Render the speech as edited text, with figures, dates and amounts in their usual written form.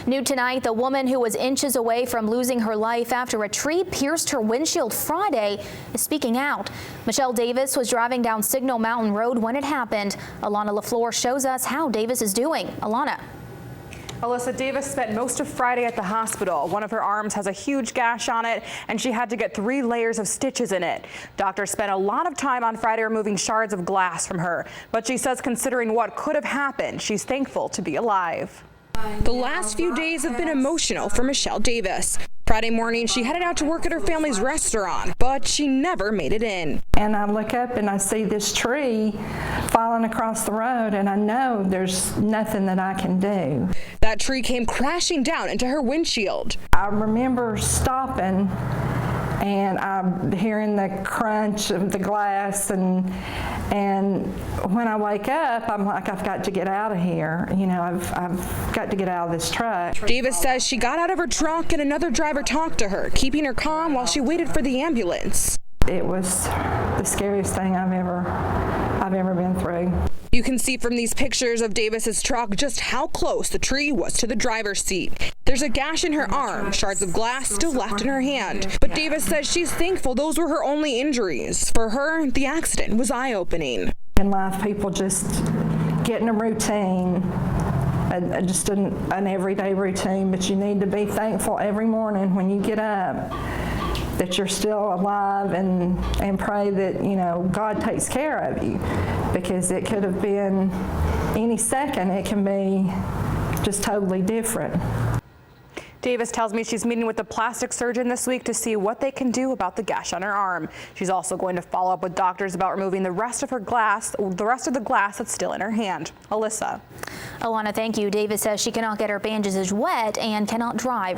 New tonight, the woman who was inches away from losing her life after a tree pierced her windshield Friday is speaking out. Michelle Davis was driving down Signal Mountain Road when it happened. Alana LaFleur shows us how Davis is doing. Alana. Alyssa, Davis spent most of Friday at the hospital. One of her arms has a huge gash on it, and she had to get 3 layers of stitches in it. Doctors spent a lot of time on Friday removing shards of glass from her, but she says considering what could have happened, she's thankful to be alive. The last few days have been emotional for Michelle Davis. Friday morning, she headed out to work at her family's restaurant, but she never made it in. And I look up and I see this tree falling across the road, and I know there's nothing that I can do. That tree came crashing down into her windshield. I remember stopping and I'm hearing the crunch of the glass, and when I wake up, I'm like, I've got to get out of here. You know, I've got to get out of this truck. Davis says she got out of her truck and another driver talked to her, keeping her calm while she waited for the ambulance. It was the scariest thing I've ever been through. You can see from these pictures of Davis's truck just how close the tree was to the driver's seat. There's a gash in her arm, shards of glass still left in her hand. But Davis says she's thankful those were her only injuries. For her, the accident was eye-opening. In life, people just get in a routine, just an everyday routine, but you need to be thankful every morning when you get up that you're still alive, and pray that, you know, God takes care of you, because it could have been any second. It can be just totally different. Davis tells me she's meeting with the plastic surgeon this week to see what they can do about the gash on her arm. She's also going to follow up with doctors about removing the rest of the glass that's still in her hand. Alyssa. Alana, thank you. Davis says she cannot get her bandages wet and cannot drive.